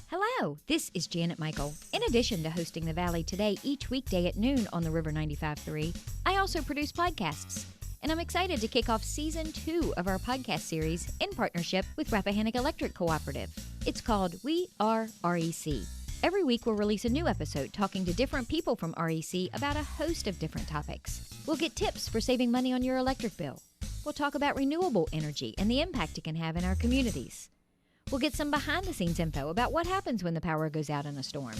Hello, this is Janet Michael. In addition to hosting The Valley Today each weekday at noon on the River 95.3, I also produce podcasts. And I'm excited to kick off Season 2 of our podcast series in partnership with Rappahannock Electric Cooperative. It's called We Are REC. Every week we'll release a new episode talking to different people from REC about a host of different topics. We'll get tips for saving money on your electric bill. We'll talk about renewable energy and the impact it can have in our communities. We'll get some behind-the-scenes info about what happens when the power goes out in a storm.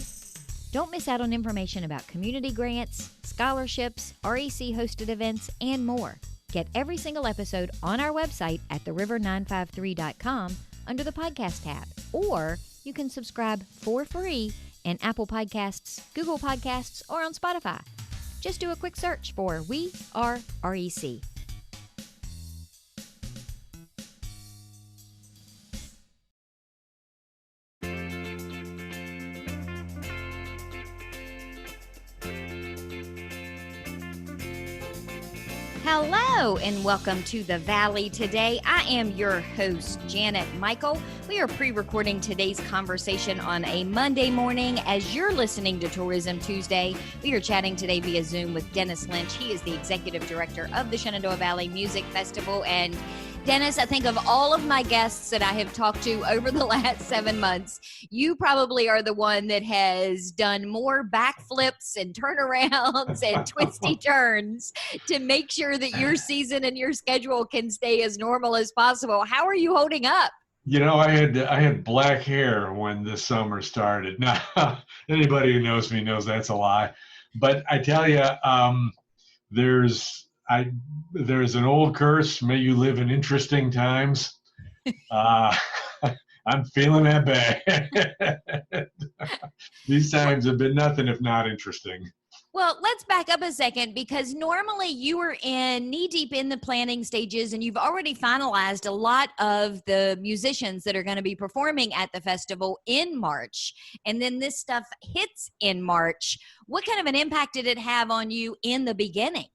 Don't miss out on information about community grants, scholarships, REC-hosted events, and more. Get every single episode on our website at theriver953.com under the podcast tab, or you can subscribe for free in Apple Podcasts, Google Podcasts, or on Spotify. Just do a quick search for We Are REC. Hello and welcome to The Valley Today. I am your host, Janet Michael. We are pre-recording today's conversation on a Monday morning as you're listening to Tourism Tuesday. We are chatting today via Zoom with Dennis Lynch. He is the Executive Director of the Shenandoah Valley Music Festival. And Dennis, I think of all of my guests that I have talked to over the last 7 months, you probably are the one that has done more backflips and turnarounds and twisty turns to make sure that your season and your schedule can stay as normal as possible. How are you holding up? You know, I had black hair when this summer started. Now, anybody who knows me knows that's a lie. But I tell you, there's an old curse. May you live in interesting times. I'm feeling that bad. These times have been nothing if not interesting. Well, let's back up a second because normally you are knee deep in the planning stages and you've already finalized a lot of the musicians that are going to be performing at the festival in March. And then this stuff hits in March. What kind of an impact did it have on you in the beginning?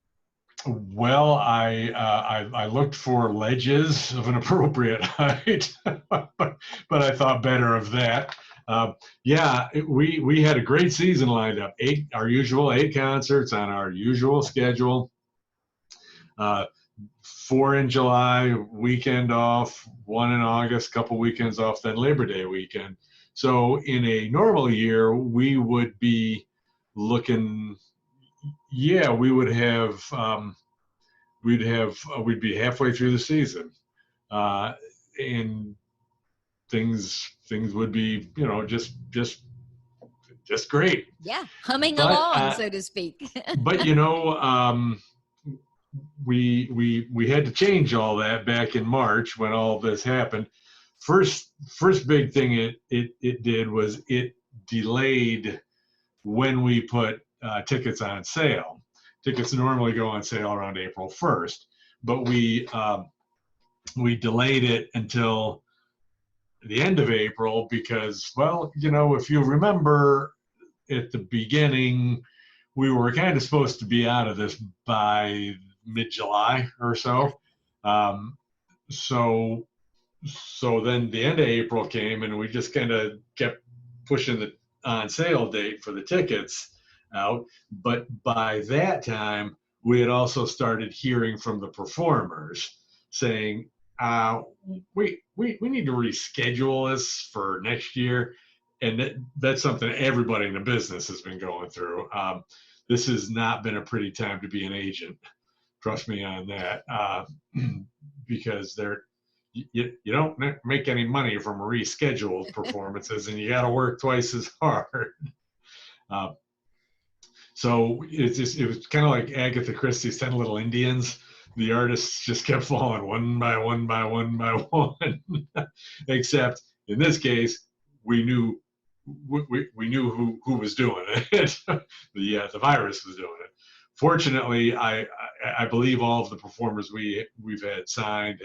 Well, I looked for ledges of an appropriate height, but I thought better of that. We had a great season lined up. Our usual 8 concerts on our usual schedule. 4 in July, weekend off. 1 in August, couple weekends off. Then Labor Day weekend. So in a normal year, we would be looking. Yeah, we would have. We'd be halfway through the season, and things would be, just great. Yeah, humming along, so to speak. But we had to change all that back in March when all this happened. First big thing it did was it delayed when we put tickets on sale. Tickets normally go on sale around April 1st, but we delayed it until the end of April because, well, if you remember at the beginning, we were kind of supposed to be out of this by mid-July or so. So then the end of April came and we just kind of kept pushing the on sale date for the tickets out, but by that time we had also started hearing from the performers saying we need to reschedule this for next year, and that's something everybody in the business has been going through. This has not been a pretty time to be an agent, trust me on that, because you don't make any money from rescheduled performances and you got to work twice as hard. So it was kind of like Agatha Christie's 10 Little Indians. The artists just kept falling one by one by one by one. Except in this case, we knew who was doing it. The virus was doing it. Fortunately, I believe all of the performers we've had signed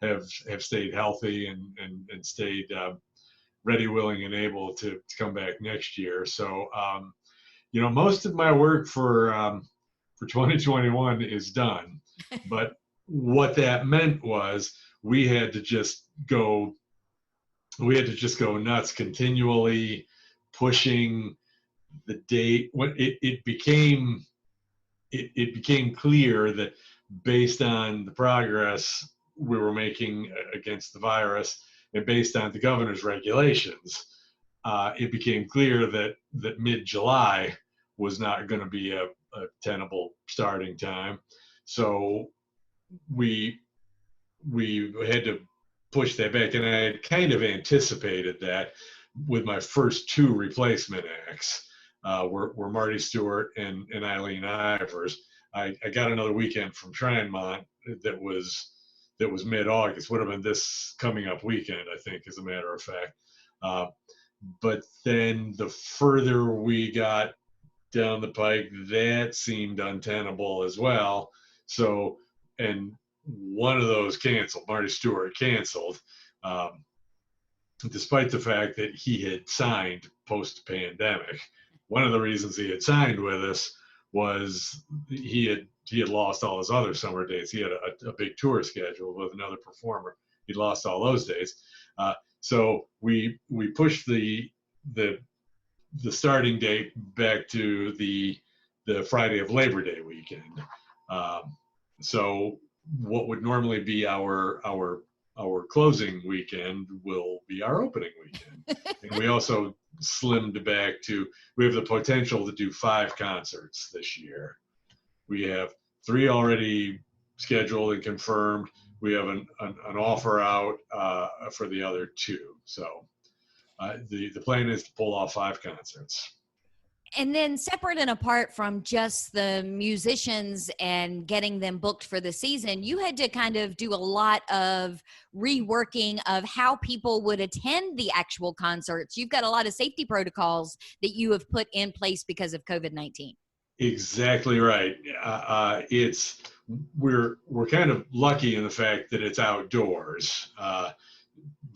have stayed healthy and stayed ready, willing, and able to come back next year. So. Most of my work for 2021 is done, but what that meant was we had to just go we had to just go nuts, continually pushing the date. When it became clear that based on the progress we were making against the virus and based on the governor's regulations, it became clear that mid-July was not going to be a tenable starting time. So we had to push that back, and I had kind of anticipated that with my first two replacement acts, were Marty Stewart and Eileen Ivers. I got another weekend from Trinemont that was mid-August. Would have been this coming up weekend, I think, as a matter of fact. But then the further we got down the pike, that seemed untenable as well. So, and one of those canceled. Marty Stewart canceled, despite the fact that he had signed post-pandemic. One of the reasons he had signed with us was he had lost all his other summer dates. He had a big tour schedule with another performer. He lost all those dates. So we pushed the starting date back to the Friday of Labor Day weekend. So what would normally be our closing weekend will be our opening weekend. And we also slimmed back to, we have the potential to do 5 concerts this year. We have 3 already scheduled and confirmed. We have an offer out for the other 2. So the plan is to pull off 5 concerts. And then separate and apart from just the musicians and getting them booked for the season, you had to kind of do a lot of reworking of how people would attend the actual concerts. You've got a lot of safety protocols that you have put in place because of COVID-19. Exactly right. We're kind of lucky in the fact that it's outdoors.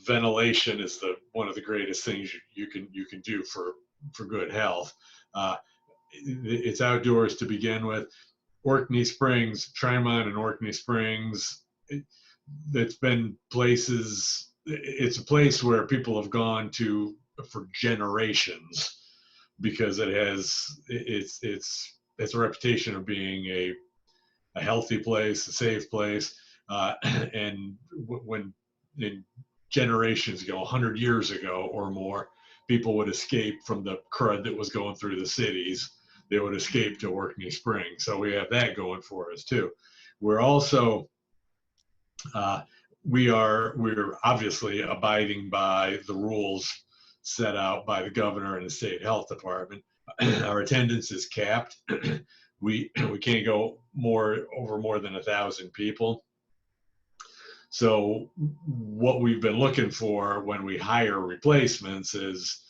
Ventilation is one of the greatest things you can do for good health. It's outdoors to begin with. Orkney Springs, Tremont and Orkney Springs, it's been places, it's a place where people have gone to for generations because it's a reputation of being a healthy place, a safe place. And when in generations ago, 100 years ago or more, people would escape from the crud that was going through the cities. They would escape to Orkney Springs. So we have that going for us too. We're also, we're obviously abiding by the rules set out by the governor and the state health department. Our attendance is capped. We can't go over more than 1,000 people. So what we've been looking for when we hire replacements is,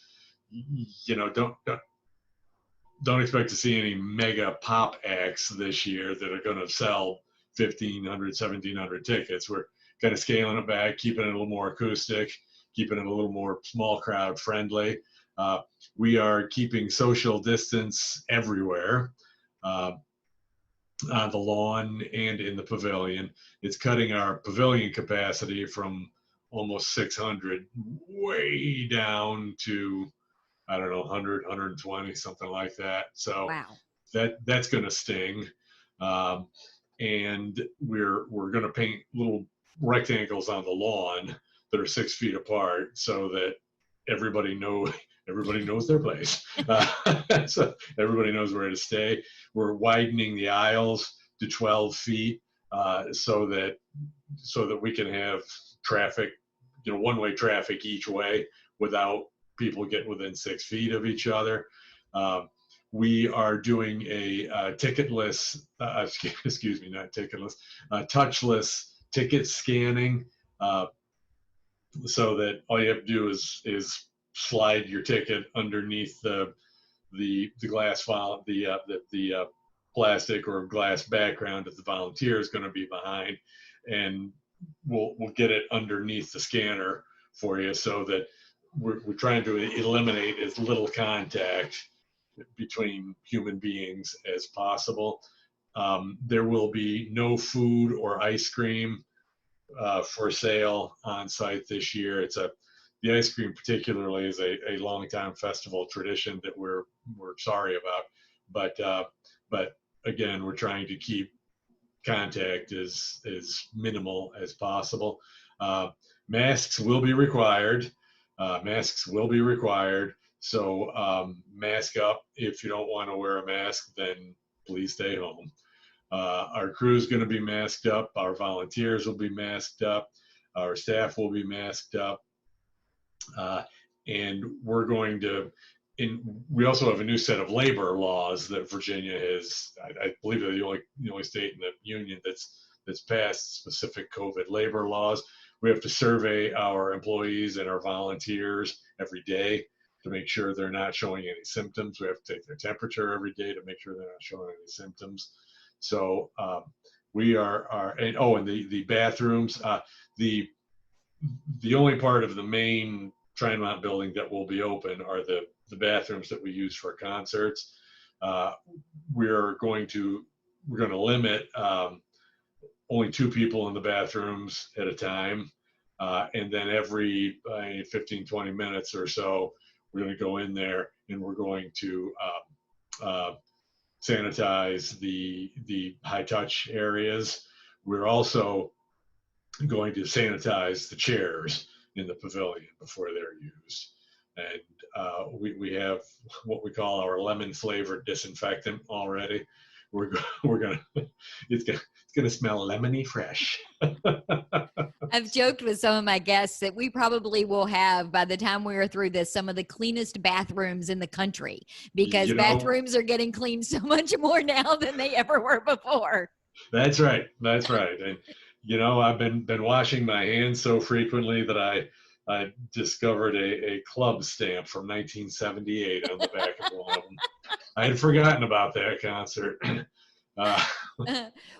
don't expect to see any mega pop acts this year that are going to sell 1,500, 1,700 tickets. We're kind of scaling it back, keeping it a little more acoustic, keeping it a little more small crowd friendly. We are keeping social distance everywhere. On the lawn and in the pavilion. It's cutting our pavilion capacity from almost 600 way down to, I don't know, 100, 120, something like that. So wow. That's going to sting. And we're going to paint little rectangles on the lawn that are 6 feet apart so that everybody knows their place. So everybody knows where to stay. We're widening the aisles to 12 feet so that we can have traffic, one-way traffic each way without people getting within 6 feet of each other. We are doing a ticketless, excuse me, not ticketless, touchless ticket scanning, so that all you have to do is slide your ticket underneath the glass file, the plastic or glass background that the volunteer is going to be behind, and we'll get it underneath the scanner for you, so that we're trying to eliminate as little contact between human beings as possible. There will be no food or ice cream for sale on site this year. It's a the ice cream particularly is a long-time festival tradition that we're sorry about. But again, we're trying to keep contact as minimal as possible. Masks will be required. Masks will be required. So mask up. If you don't want to wear a mask, then please stay home. Our crew is going to be masked up. Our volunteers will be masked up. Our staff will be masked up. And we're going to, we also have a new set of labor laws that Virginia has. I believe they're the only state in the union that's passed specific COVID labor laws. We have to survey our employees and our volunteers every day to make sure they're not showing any symptoms. We have to take their temperature every day to make sure they're not showing any symptoms. So we are and the bathrooms, the only part of the main Tryon building that will be open are the bathrooms that we use for concerts. We're going to limit only 2 people in the bathrooms at a time. And then every 15, 20 minutes or so, we're going to go in there and we're going to sanitize the high touch areas. We're also going to sanitize the chairs in the pavilion before they're used. And we have what we call our lemon flavored disinfectant already. It's gonna smell lemony fresh. I've joked with some of my guests that we probably will have, by the time we are through this, some of the cleanest bathrooms in the country, because bathrooms are getting cleaned so much more now than they ever were before. That's right. And I've been washing my hands so frequently that I discovered a club stamp from 1978 on the back of one of them. I had forgotten about that concert.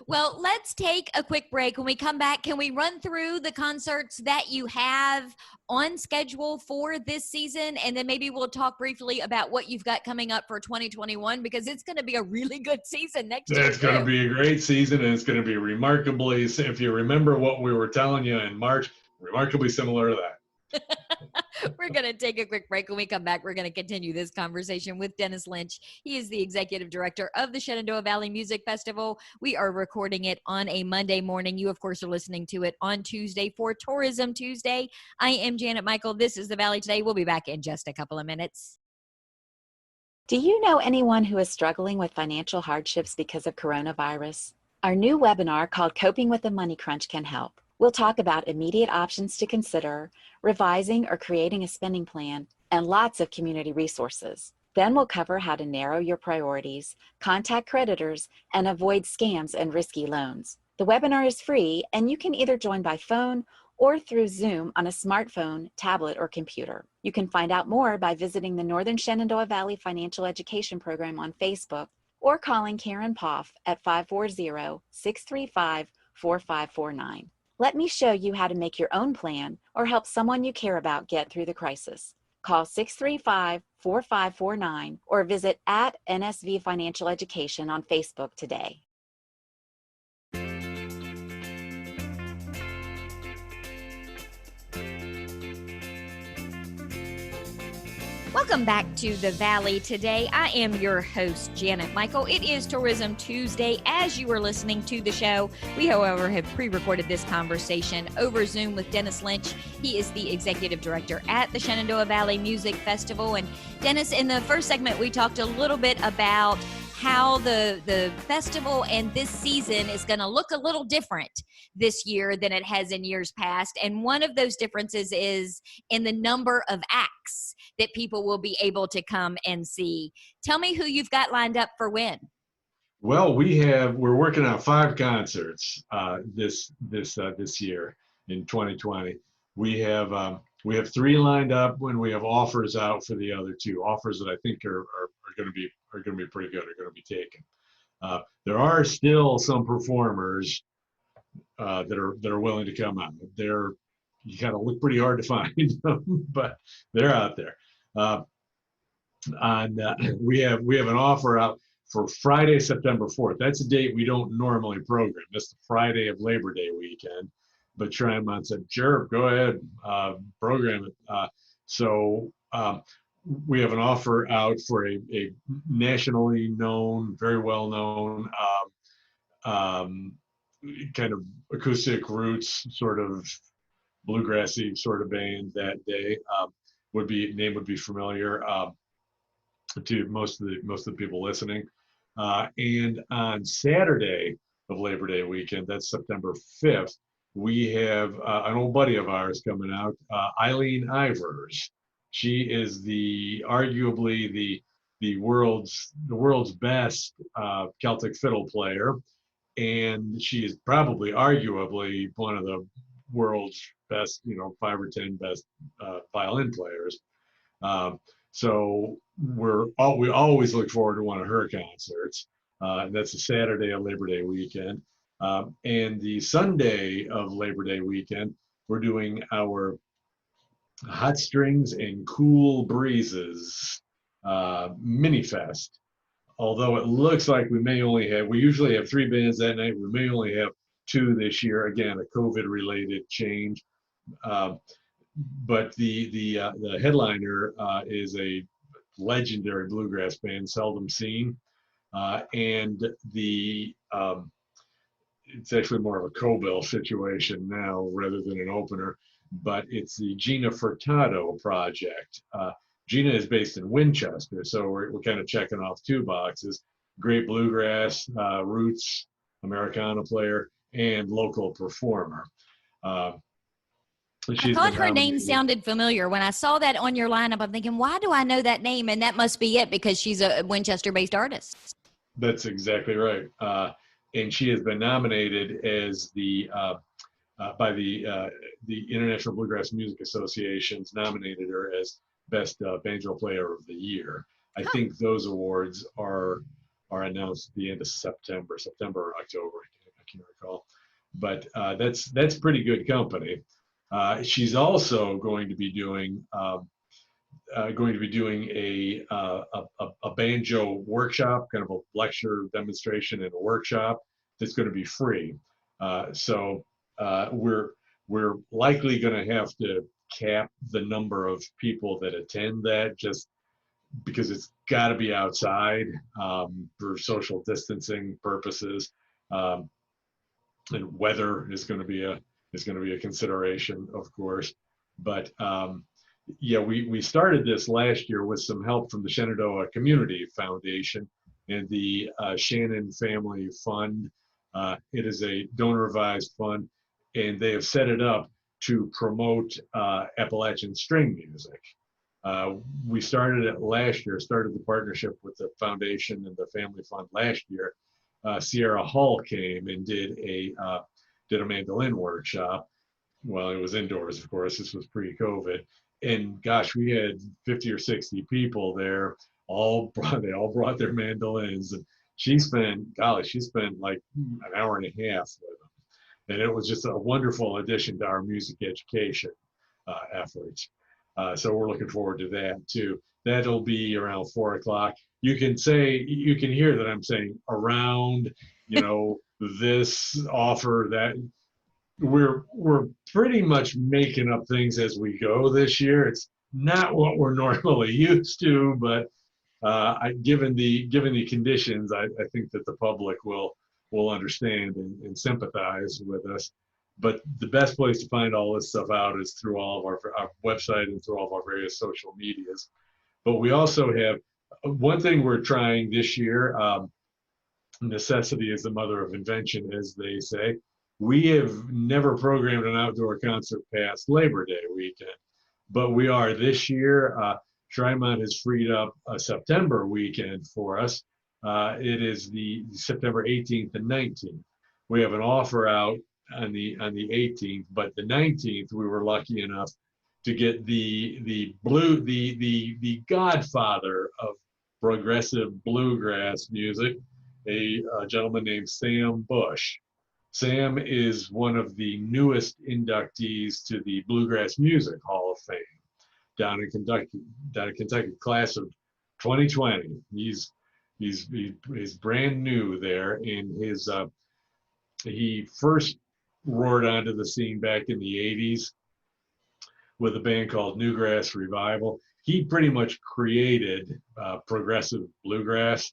Well, let's take a quick break. When we come back, can we run through the concerts that you have on schedule for this season? And then maybe we'll talk briefly about what you've got coming up for 2021, because it's going to be a really good season next year. It's going to be a great season, and it's going to be remarkably, if you remember what we were telling you in March, remarkably similar to that. We're going to take a quick break. When we come back, we're going to continue this conversation with Dennis Lynch. He is the executive director of the Shenandoah Valley Music Festival. We are recording it on a Monday morning. You, of course, are listening to it on Tuesday for Tourism Tuesday. I am Janet Michael. This is The Valley Today. We'll be back in just a couple of minutes. Do you know anyone who is struggling with financial hardships because of coronavirus? Our new webinar called Coping with the Money Crunch can help. We'll talk about immediate options to consider, revising or creating a spending plan, and lots of community resources. Then we'll cover how to narrow your priorities, contact creditors, and avoid scams and risky loans. The webinar is free, and you can either join by phone or through Zoom on a smartphone, tablet, or computer. You can find out more by visiting the Northern Shenandoah Valley Financial Education Program on Facebook or calling Karen Poff at 540-635-4549. Let me show you how to make your own plan or help someone you care about get through the crisis. Call 635-4549 or visit @NSV Financial Education on Facebook today. Welcome back to The Valley Today. I am your host, Janet Michael. It is Tourism Tuesday. As you are listening to the show, we, however, have pre-recorded this conversation over Zoom with Dennis Lynch. He is the executive director at the Shenandoah Valley Music Festival. And Dennis, in the first segment, we talked a little bit about how the festival and this season is going to look a little different this year than it has in years past. And one of those differences is in the number of acts that people will be able to come and see. Tell me who you've got lined up for when. Well, we're working on 5 concerts this year in 2020. We have 3 lined up when we have offers out for the other 2. Offers that I think are going to be pretty good, are going to be taken. There are still some performers that are willing to come out. You got to look pretty hard to find them, but they're out there. We have an offer out for Friday, September 4th. That's a date we don't normally program. That's the Friday of Labor Day weekend. but Trymont said, sure, go ahead, program it. So we have an offer out for a nationally known, very well known um, kind of acoustic roots, sort of bluegrassy sort of band that day. Name would be familiar to most of the people listening. And on Saturday of Labor Day weekend, that's September 5th, we have an old buddy of ours coming out, Eileen Ivers. She is arguably the world's best Celtic fiddle player, and she is probably arguably one of the world's best, 5 or 10 best violin players. Um, so we always look forward to one of her concerts. And that's a Saturday of Labor Day weekend. And the Sunday of Labor Day weekend, we're doing our Hot Strings and Cool Breezes mini fest. Although it looks like we usually have 3 bands that night. We may only have 2 this year. Again, a COVID related change. But the headliner is a legendary bluegrass band, seldom seen, and it's actually more of a co-bill situation now rather than an opener. But it's the Gina Furtado project. Gina is based in Winchester, so we're kind of checking off 2 boxes: great bluegrass roots, Americana player, and local performer. I thought her name sounded familiar. When I saw that on your lineup, I'm thinking, why do I know that name? And that must be it, because she's a Winchester-based artist. That's exactly right. And she has been nominated as by the International Bluegrass Music Association's nominated her as Best Banjo Player of the Year. I think those awards are announced at the end of September or October. I can't recall. But that's pretty good company. She's also going to be doing a banjo workshop, kind of a lecture demonstration and a workshop that's going to be free. So we're likely going to have to cap the number of people that attend that, just because it's got to be outside for social distancing purposes, and weather is going to be a consideration, of course. But yeah, we started this last year with some help from the Shenandoah Community Foundation and the Shannon Family Fund. It is a donor-advised fund, and they have set it up to promote Appalachian string music. We started it last year, started the partnership with the foundation and the family fund last year. Sierra Hall came and did a mandolin workshop. Well, it was indoors, of course. This was pre-COVID. And gosh, we had 50 or 60 people there. They all brought their mandolins. And she spent like an hour and a half with them. And it was just a wonderful addition to our music education efforts. So we're looking forward to that too. That'll be around 4 o'clock. You can hear that I'm saying around, this offer, that we're pretty much making up things as we go this year. It's not what we're normally used to, but given the conditions, I think that the public will understand and sympathize with us. But the best place to find all this stuff out is through all of our website and through all of our various social medias. But we also have one thing we're trying this year. Necessity is the mother of invention, as they say. We have never programmed an outdoor concert past Labor Day weekend, but we are this year. Trymont has freed up a September weekend for us. It is the September 18th and 19th. We have an offer out on the 18th, but the 19th we were lucky enough to get the godfather of progressive bluegrass music, a gentleman named Sam Bush. Sam is one of the newest inductees to the Bluegrass Music Hall of Fame down in Kentucky, class of 2020. He's brand new there, and he first roared onto the scene back in the 80s with a band called Newgrass Revival. He pretty much created progressive bluegrass,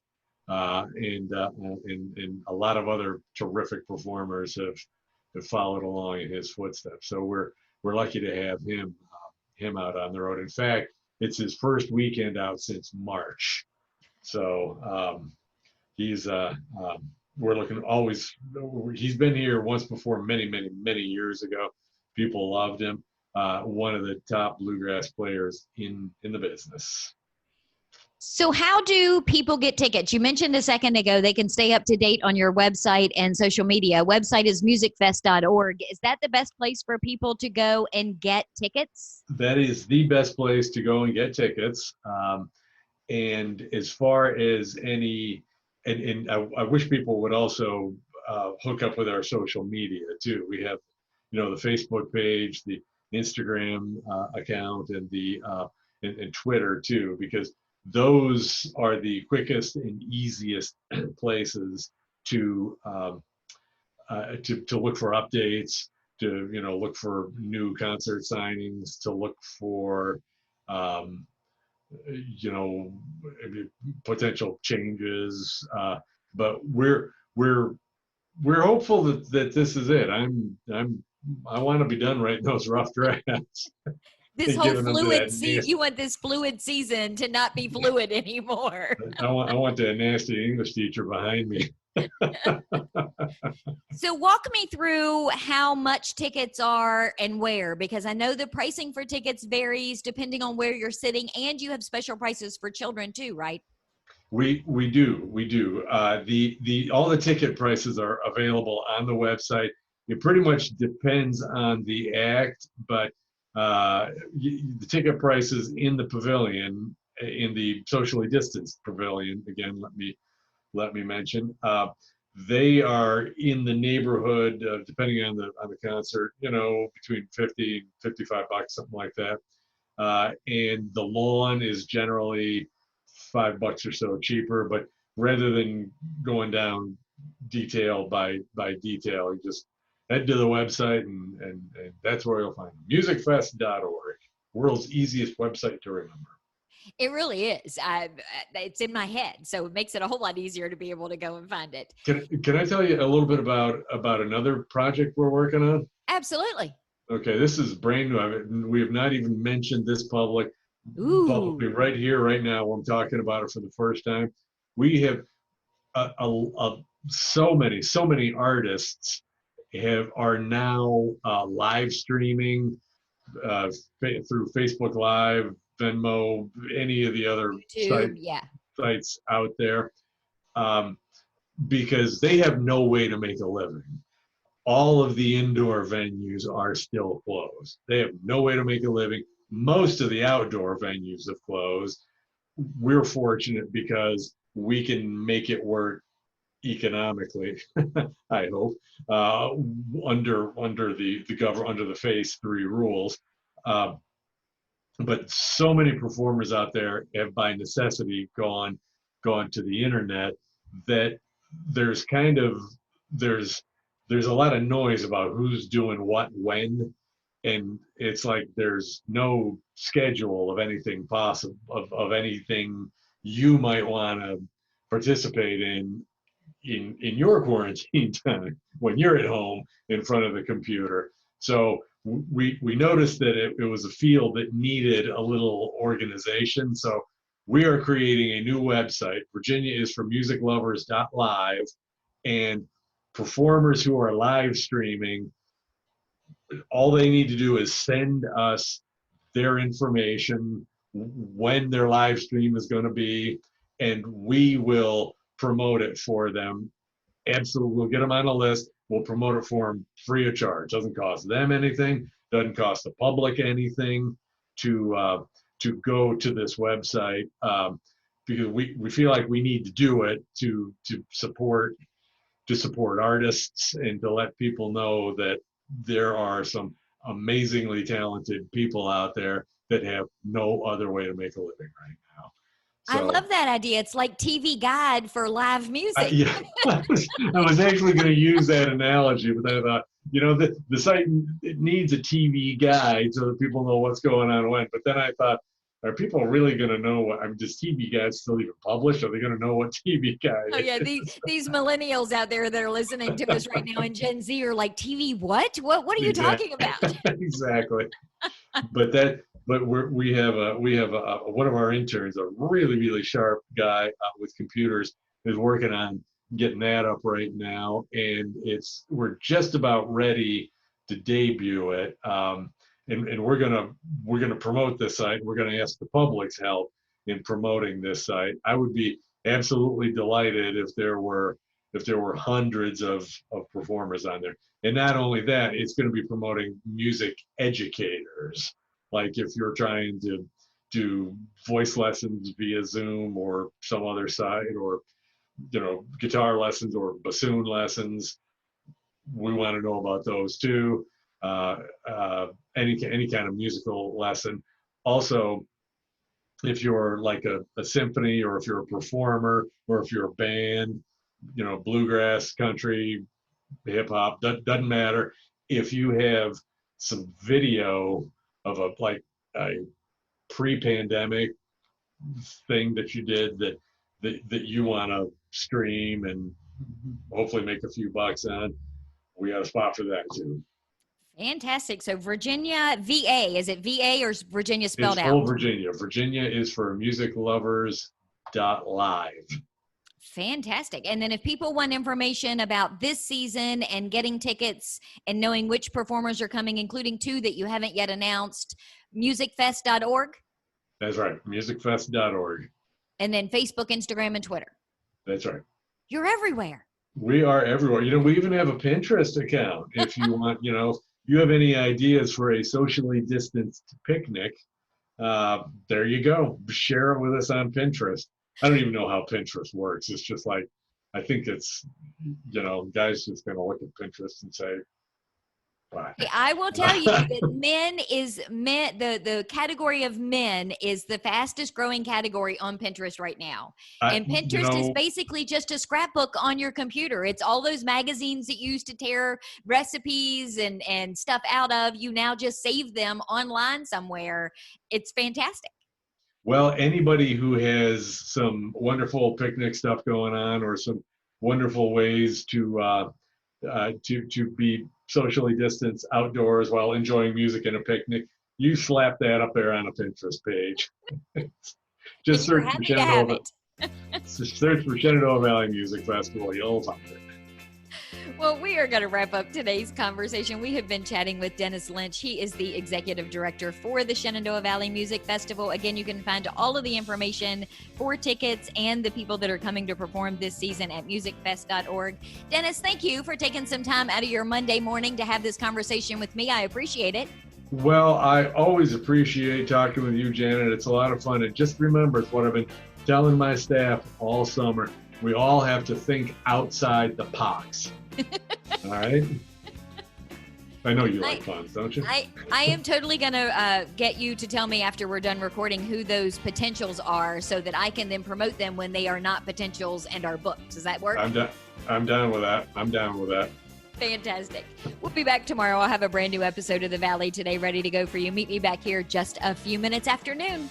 and a lot of other terrific performers have followed along in his footsteps. So we're lucky to have him out on the road. In fact, it's his first weekend out since March. So he's we're looking always. He's been here once before, many years ago. People loved him. One of the top bluegrass players in the business. So how do people get tickets? You mentioned a second ago they can stay up to date on your website and social media. Website is musicfest.org. Is that the best place for people to go and get tickets? That is the best place to go and get tickets. And as far as any, and I wish people would also hook up with our social media too. We have, the Facebook page, the Instagram account, and the and Twitter too, because those are the quickest and easiest places to look for updates, to look for new concert signings, to look for potential changes. But we're hopeful that this is it. I want to be done writing those rough drafts. This whole fluid season, you want this fluid season to not be fluid anymore. I want that nasty English teacher behind me. So walk me through how much tickets are and where, because I know the pricing for tickets varies depending on where you're sitting, and you have special prices for children too, right? We do. All the ticket prices are available on the website. It pretty much depends on the act, but the ticket prices in the pavilion, in the socially distanced pavilion, again, let me mention, they are in the neighborhood of, depending on the concert, between $50 and $55, something like that. And the lawn is generally $5 or so cheaper, but rather than going down detail by detail, you just head to the website and that's where you'll find it. Musicfest.org, world's easiest website to remember. It really is. It's in my head, so it makes it a whole lot easier to be able to go and find it. Can I tell you a little bit about another project we're working on? Absolutely. Okay, this is brand new. We have not even mentioned this publicly right here, right now, when I'm talking about it for the first time. We have so many artists are now live streaming through Facebook Live, Venmo, any of the other sites out there, because they have no way to make a living. All of the indoor venues are still closed. They have no way to make a living. Most of the outdoor venues have closed. We're fortunate because we can make it work economically, I hope, under the phase 3 rules. But so many performers out there have by necessity gone to the internet that there's a lot of noise about who's doing what when, and it's like there's no schedule of anything possible, of anything you might want to participate in your quarantine time when you're at home in front of the computer. So we noticed that it was a field that needed a little organization. So we are creating a new website. Virginia is for musiclovers.live, and performers who are live streaming, all they need to do is send us their information, when their live stream is going to be, and we will promote it for them. Absolutely, we'll get them on a list. We'll promote it for them free of charge. Doesn't cost them anything. Doesn't cost the public anything to go to this website, because we feel like we need to do it to support artists and to let people know that there are some amazingly talented people out there that have no other way to make a living right now. So, I love that idea. It's like TV Guide for live music. I was actually going to use that analogy, but I thought the site, it needs a TV guide so that people know what's going on when. But then I thought, are people really going to know what? Does TV guides still even publish? Are they going to know what TV guide? Oh yeah, these millennials out there that are listening to us right now, and Gen Z are like, TV what? What are you talking about? Exactly. But we have one of our interns, a really really sharp guy with computers, is working on getting that up right now, and we're just about ready to debut it. And we're gonna promote this site. We're gonna ask the public's help in promoting this site. I would be absolutely delighted if there were hundreds of performers on there. And not only that, it's going to be promoting music educators. Like if you're trying to do voice lessons via Zoom or some other site, or guitar lessons or bassoon lessons, we want to know about those too. Any kind of musical lesson. Also, if you're like a symphony, or if you're a performer, or if you're a band, bluegrass, country, hip hop, doesn't matter. If you have some video of a pre-pandemic thing that you did that you want to stream and hopefully make a few bucks on, we got a spot for that too. Fantastic. So Virginia, VA, is it VA or is Virginia spelled out? It's full Virginia. Virginia is for musiclovers.live. Fantastic. And then if people want information about this season and getting tickets and knowing which performers are coming, including 2 that you haven't yet announced, musicfest.org? That's right, musicfest.org. And then Facebook, Instagram, and Twitter? That's right. You're everywhere. We are everywhere. We even have a Pinterest account. If you want, you have any ideas for a socially distanced picnic, there you go. Share it with us on Pinterest. I don't even know how Pinterest works. It's just like, I think it's, guys just going to look at Pinterest and say, bye. I will tell you that the category of men is the fastest growing category on Pinterest right now. And Pinterest is basically just a scrapbook on your computer. It's all those magazines that you used to tear recipes and stuff out of. You now just save them online somewhere. It's fantastic. Well, anybody who has some wonderful picnic stuff going on, or some wonderful ways to be socially distanced outdoors while enjoying music and a picnic, you slap that up there on a Pinterest page. Just search for Shenandoah Valley Music Festival. You'll find it. Well, we are going to wrap up today's conversation. We have been chatting with Dennis Lynch. He is the executive director for the Shenandoah Valley Music Festival. Again, you can find all of the information for tickets and the people that are coming to perform this season at musicfest.org. Dennis, thank you for taking some time out of your Monday morning to have this conversation with me. I appreciate it. Well, I always appreciate talking with you, Janet. It's a lot of fun. And just remember, it's what I've been telling my staff all summer. We all have to think outside the box. All right. I know you like puns, don't you? I am totally going to get you to tell me after we're done recording who those potentials are, so that I can then promote them when they are not potentials and are booked. Does that work? I'm down with that. Fantastic. We'll be back tomorrow. I'll have a brand new episode of The Valley Today ready to go for you. Meet me back here just a few minutes after noon.